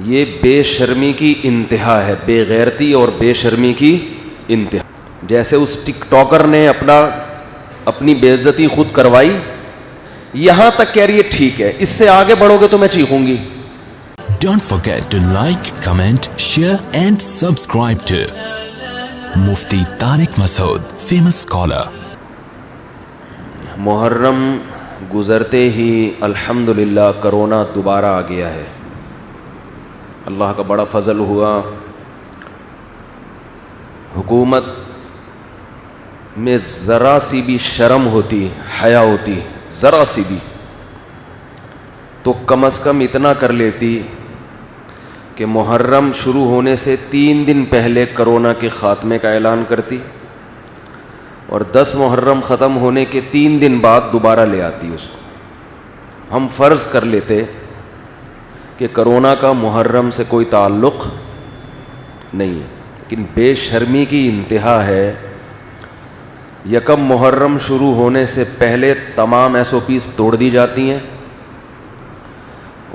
یہ بے شرمی کی انتہا ہے، بے غیرتی اور بے شرمی کی انتہا. جیسے اس ٹک ٹاکر نے اپنی بے عزتی خود کروائی، یہاں تک کہہ رہی ہے ٹھیک ہے، اس سے آگے بڑھو گے تو میں چیخوں گی. Don't forget to like, comment, share and subscribe to Mufti Tariq Masood, famous scholar. محرم گزرتے ہی الحمدللہ کرونا دوبارہ آ گیا ہے. اللہ کا بڑا فضل ہوا، حکومت میں ذرا سی بھی شرم ہوتی، حیا ہوتی، ذرا سی بھی، تو کم از کم اتنا کر لیتی کہ محرم شروع ہونے سے 3 دن پہلے کرونا کے خاتمے کا اعلان کرتی، اور 10 محرم ختم ہونے کے 3 دن بعد دوبارہ لے آتی اس کو. ہم فرض کر لیتے کہ کرونا کا محرم سے کوئی تعلق نہیں ہے، لیکن بے شرمی کی انتہا ہے. یکم محرم شروع ہونے سے پہلے تمام SOPs توڑ دی جاتی ہیں،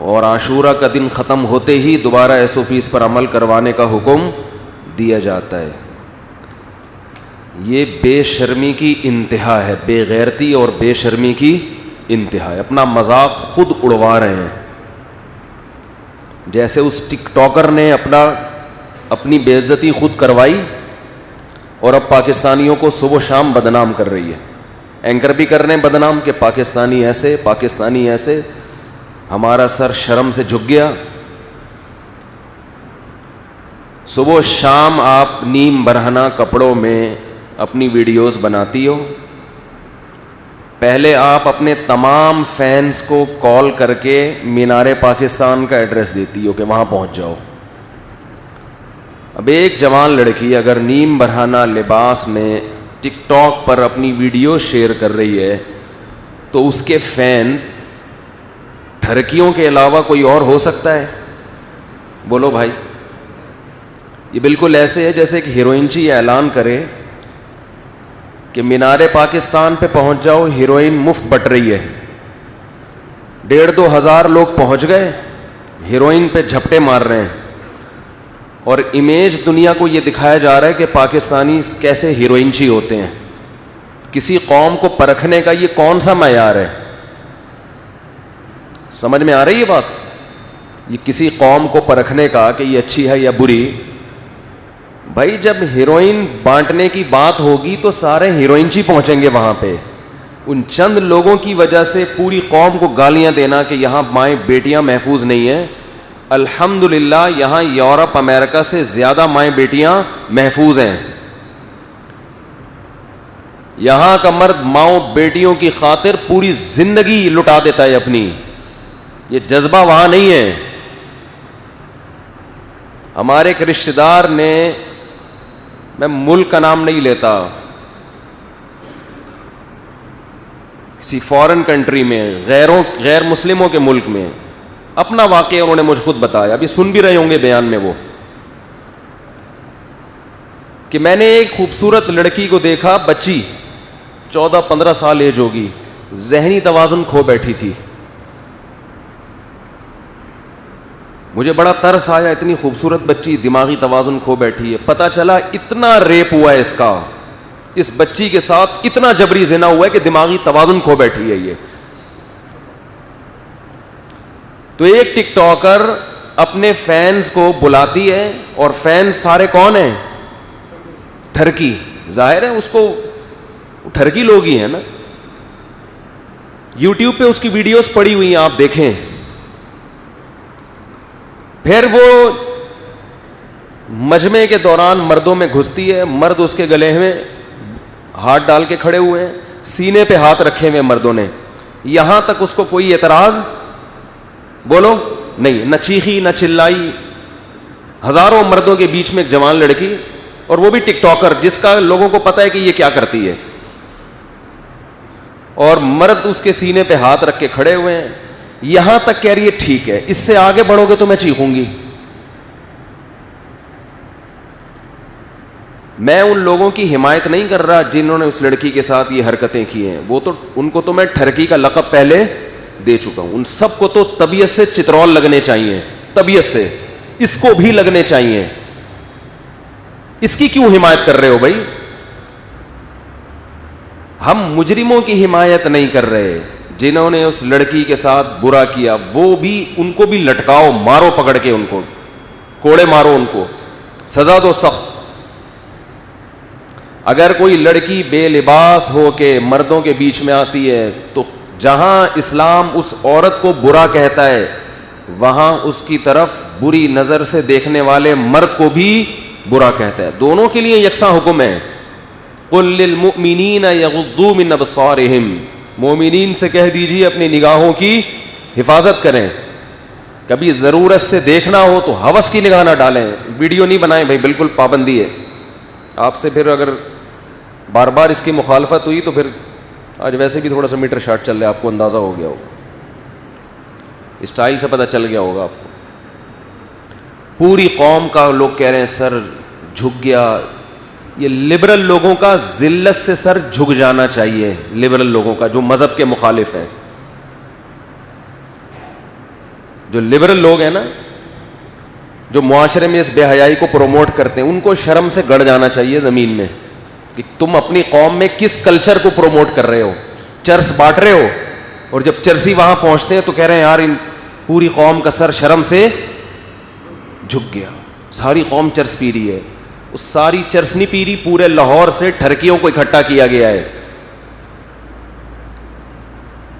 اور عاشورہ کا دن ختم ہوتے ہی دوبارہ SOPs پر عمل کروانے کا حکم دیا جاتا ہے. یہ بے شرمی کی انتہا ہے، بے غیرتی اور بے شرمی کی انتہا ہے. اپنا مذاق خود اڑوا رہے ہیں. جیسے اس ٹک ٹاکر نے اپنی بے عزتی خود کروائی، اور اب پاکستانیوں کو صبح و شام بدنام کر رہی ہے. اینکر بھی کر رہے ہیں بدنام کہ پاکستانی ایسے، پاکستانی ایسے. ہمارا سر شرم سے جھک گیا. صبح و شام آپ نیم برہنہ کپڑوں میں اپنی ویڈیوز بناتی ہو. پہلے آپ اپنے تمام فینس کو کال کر کے مینار پاکستان کا ایڈریس دیتی ہو کہ وہاں پہنچ جاؤ. اب ایک جوان لڑکی اگر نیم برہنہ لباس میں ٹک ٹاک پر اپنی ویڈیو شیئر کر رہی ہے تو اس کے فینس ٹھرکیوں کے علاوہ کوئی اور ہو سکتا ہے؟ بولو بھائی. یہ بالکل ایسے ہے جیسے کہ ہیروئنچی یہ اعلان کرے کہ مینار پاکستان پہ پہنچ جاؤ، ہیروئن مفت بٹ رہی ہے. 1,500-2 ہزار لوگ پہنچ گئے، ہیروئن پہ جھپٹے مار رہے ہیں، اور امیج دنیا کو یہ دکھایا جا رہا ہے کہ پاکستانی کیسے ہیروئنچی ہوتے ہیں. کسی قوم کو پرکھنے کا یہ کون سا معیار ہے؟ سمجھ میں آ رہی ہے بات؟ یہ کسی قوم کو پرکھنے کا کہ یہ اچھی ہے یا بری. بھائی جب ہیروئن بانٹنے کی بات ہوگی تو سارے ہیروئنچی پہنچیں گے وہاں پہ. ان چند لوگوں کی وجہ سے پوری قوم کو گالیاں دینا کہ یہاں مائیں بیٹیاں محفوظ نہیں ہیں. الحمدللہ یہاں یورپ امریکہ سے زیادہ مائیں بیٹیاں محفوظ ہیں. یہاں کا مرد ماؤں بیٹیوں کی خاطر پوری زندگی لٹا دیتا ہے اپنی. یہ جذبہ وہاں نہیں ہے. ہمارے ایک رشتہ دار نے، میں ملک کا نام نہیں لیتا، کسی فورن کنٹری میں، غیر مسلموں کے ملک میں اپنا واقعہ انہوں نے مجھ خود بتایا. ابھی سن بھی رہے ہوں گے بیان میں وہ، کہ میں نے ایک خوبصورت لڑکی کو دیکھا، بچی 14-15 سال ایج ہوگی، ذہنی توازن کھو بیٹھی تھی. مجھے بڑا ترس آیا، اتنی خوبصورت بچی دماغی توازن کھو بیٹھی ہے. پتہ چلا اتنا ریپ ہوا ہے اس کا، اس بچی کے ساتھ اتنا جبری زنا ہوا ہے کہ دماغی توازن کھو بیٹھی ہے یہ. تو ایک ٹک ٹاکر اپنے فینس کو بلاتی ہے، اور فینس سارے کون ہیں؟ ٹھرکی. ظاہر ہے اس کو ٹھرکی لوگ ہی ہیں نا. یوٹیوب پہ اس کی ویڈیوز پڑی ہوئی ہیں، آپ دیکھیں. پھر وہ مجمع کے دوران مردوں میں گھستی ہے، مرد اس کے گلے میں ہاتھ ڈال کے کھڑے ہوئے ہیں، سینے پہ ہاتھ رکھے ہوئے مردوں نے. یہاں تک اس کو کوئی اعتراض بولو نہیں، نہ چیخی نہ چلائی. ہزاروں مردوں کے بیچ میں ایک جوان لڑکی، اور وہ بھی ٹک ٹاکر جس کا لوگوں کو پتہ ہے کہ یہ کیا کرتی ہے، اور مرد اس کے سینے پہ ہاتھ رکھ کے کھڑے ہوئے ہیں. یہاں تک کہہ رہی ہے ٹھیک ہے، اس سے آگے بڑھو گے تو میں چیخوں گی. میں ان لوگوں کی حمایت نہیں کر رہا جنہوں نے اس لڑکی کے ساتھ یہ حرکتیں کی ہیں. وہ تو ان کو تو میں ٹھرکی کا لقب پہلے دے چکا ہوں. ان سب کو تو طبیعت سے چترول لگنے چاہیے، طبیعت سے. اس کو بھی لگنے چاہیے. اس کی کیوں حمایت کر رہے ہو بھائی؟ ہم مجرموں کی حمایت نہیں کر رہے. جنہوں نے اس لڑکی کے ساتھ برا کیا وہ بھی, ان کو بھی لٹکاؤ, مارو پکڑ کے, ان کو کوڑے مارو, ان کو سزا دو سخت. اگر کوئی لڑکی بے لباس ہو کے مردوں کے بیچ میں آتی ہے تو جہاں اسلام اس عورت کو برا کہتا ہے وہاں اس کی طرف بری نظر سے دیکھنے والے مرد کو بھی برا کہتا ہے. دونوں کے لیے یکساں حکم ہے. قل للمؤمنین یغضوا من ابصارہم, مومنین سے کہہ دیجیے اپنی نگاہوں کی حفاظت کریں. کبھی ضرورت سے دیکھنا ہو تو ہوس کی نگاہ نہ ڈالیں. ویڈیو نہیں بنائیں بھائی, بالکل پابندی ہے. آپ سے پھر اگر بار بار اس کی مخالفت ہوئی تو پھر آج ویسے بھی تھوڑا سا میٹر شارٹ چل رہا ہے, آپ کو اندازہ ہو گیا ہوگا, اسٹائل سے پتہ چل گیا ہوگا آپ کو. پوری قوم کا لوگ کہہ رہے ہیں سر جھک گیا. یہ لبرل لوگوں کا ذلت سے سر جھک جانا چاہیے, لبرل لوگوں کا جو مذہب کے مخالف ہیں. جو لبرل لوگ ہیں نا, جو معاشرے میں اس بے حیائی کو پروموٹ کرتے ہیں, ان کو شرم سے گڑ جانا چاہیے زمین میں کہ تم اپنی قوم میں کس کلچر کو پروموٹ کر رہے ہو. چرس بانٹ رہے ہو, اور جب چرسی وہاں پہنچتے ہیں تو کہہ رہے ہیں یار ان پوری قوم کا سر شرم سے جھک گیا. ساری قوم چرس پی رہی ہے. اس ساری چرس نہیں پی رہی, پورے لاہور سے ٹھرکیوں کو اکٹھا کیا گیا ہے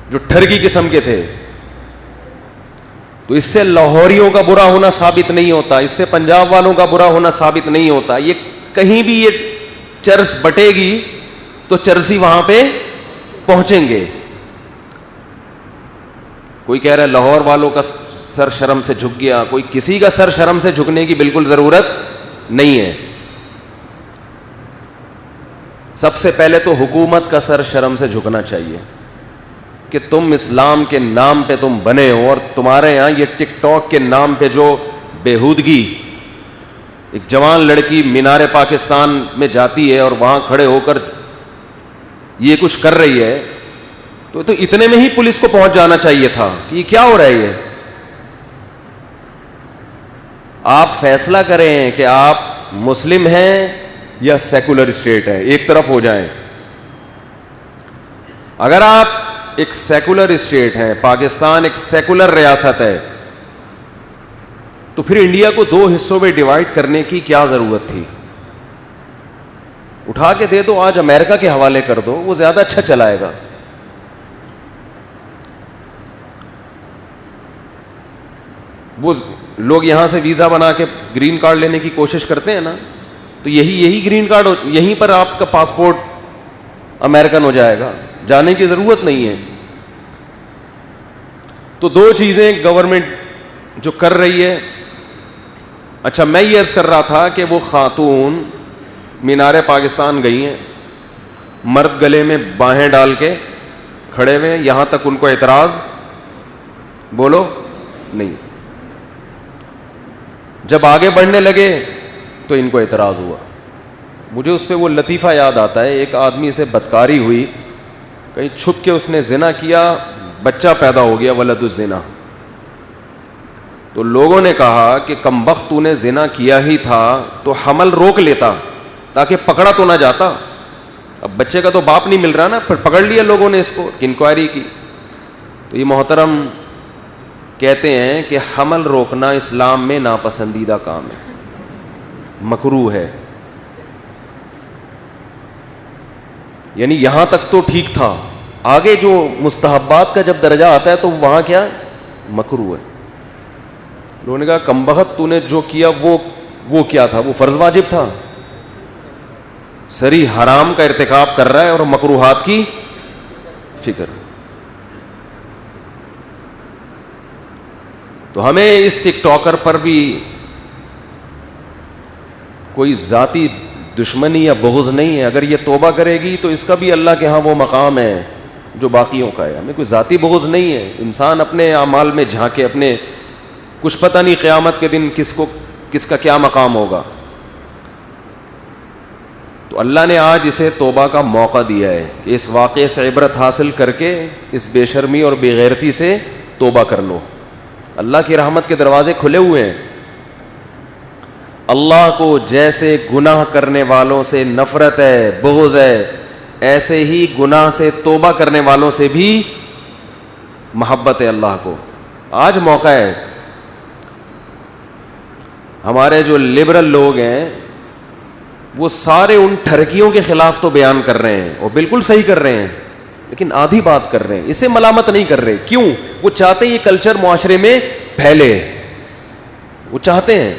جو ٹھرکی قسم کے تھے. تو اس سے لاہوریوں کا برا ہونا ثابت نہیں ہوتا, اس سے پنجاب والوں کا برا ہونا ثابت نہیں ہوتا. یہ کہیں بھی یہ چرس بٹے گی تو چرسی وہاں پہ پہنچیں گے. کوئی کہہ رہا ہے لاہور والوں کا سر شرم سے جھک گیا, کوئی کسی کا سر شرم سے جھکنے کی بالکل ضرورت نہیں ہے. سب سے پہلے تو حکومت کا سر شرم سے جھکنا چاہیے کہ تم اسلام کے نام پہ تم بنے ہو, اور تمہارے یہاں یہ ٹک ٹاک کے نام پہ جو بےہودگی, ایک جوان لڑکی مینار پاکستان میں جاتی ہے اور وہاں کھڑے ہو کر یہ کچھ کر رہی ہے, تو اتنے میں ہی پولیس کو پہنچ جانا چاہیے تھا کہ یہ کیا ہو رہا ہے. یہ آپ فیصلہ کریں کہ آپ مسلم ہیں یا سیکولر اسٹیٹ ہے, ایک طرف ہو جائیں. اگر آپ ایک سیکولر اسٹیٹ ہے, پاکستان ایک سیکولر ریاست ہے, تو پھر انڈیا کو دو حصوں میں ڈیوائڈ کرنے کی کیا ضرورت تھی؟ اٹھا کے دے دو, آج امریکہ کے حوالے کر دو, وہ زیادہ اچھا چلائے گا. وہ لوگ یہاں سے ویزا بنا کے گرین کارڈ لینے کی کوشش کرتے ہیں نا, تو یہی گرین کارڈ یہیں پر آپ کا پاسپورٹ امریکن ہو جائے گا, جانے کی ضرورت نہیں ہے. تو دو چیزیں گورنمنٹ جو کر رہی ہے. اچھا, میں یہ عرض کر رہا تھا کہ وہ خاتون مینار پاکستان گئی ہیں, مرد گلے میں باہیں ڈال کے کھڑے ہوئے, یہاں تک ان کو اعتراض بولو نہیں. جب آگے بڑھنے لگے تو ان کو اعتراض ہوا. مجھے اس پہ وہ لطیفہ یاد آتا ہے, ایک آدمی سے بدکاری ہوئی, کہیں چھپ کے اس نے زنا کیا, بچہ پیدا ہو گیا, ولد الزنا. تو لوگوں نے کہا کہ کمبخت تو نے زنا کیا ہی تھا تو حمل روک لیتا تاکہ پکڑا تو نہ جاتا. اب بچے کا تو باپ نہیں مل رہا نا, پھر پکڑ لیا لوگوں نے اس کو, انکوائری کی. تو یہ محترم کہتے ہیں کہ حمل روکنا اسلام میں ناپسندیدہ کام ہے, مکروہ ہے. یعنی یہاں تک تو ٹھیک تھا, آگے جو مستحبات کا جب درجہ آتا ہے تو وہاں کیا مکروہ ہے. لوگوں نے کہا کمبخت تو نے جو کیا وہ کیا تھا, وہ فرض واجب تھا, سری حرام کا ارتکاب کر رہا ہے اور مکروہات کی فکر. تو ہمیں اس ٹک ٹاکر پر بھی کوئی ذاتی دشمنی یا بغض نہیں ہے. اگر یہ توبہ کرے گی تو اس کا بھی اللہ کے ہاں وہ مقام ہے جو باقیوں کا ہے. ہمیں کوئی ذاتی بغض نہیں ہے. انسان اپنے اعمال میں جھانکے, اپنے کچھ پتہ نہیں قیامت کے دن کس کا کیا مقام ہوگا. تو اللہ نے آج اسے توبہ کا موقع دیا ہے کہ اس واقعے سے عبرت حاصل کر کے اس بے شرمی اور بے غیرتی سے توبہ کر لو. اللہ کی رحمت کے دروازے کھلے ہوئے ہیں. اللہ کو جیسے گناہ کرنے والوں سے نفرت ہے, بغض ہے, ایسے ہی گناہ سے توبہ کرنے والوں سے بھی محبت ہے اللہ کو. آج موقع ہے, ہمارے جو لبرل لوگ ہیں وہ سارے ان ٹھرکیوں کے خلاف تو بیان کر رہے ہیں, اور بالکل صحیح کر رہے ہیں, لیکن آدھی بات کر رہے ہیں, اسے ملامت نہیں کر رہے. کیوں؟ وہ چاہتے ہیں یہ کلچر معاشرے میں پھیلے, وہ چاہتے ہیں.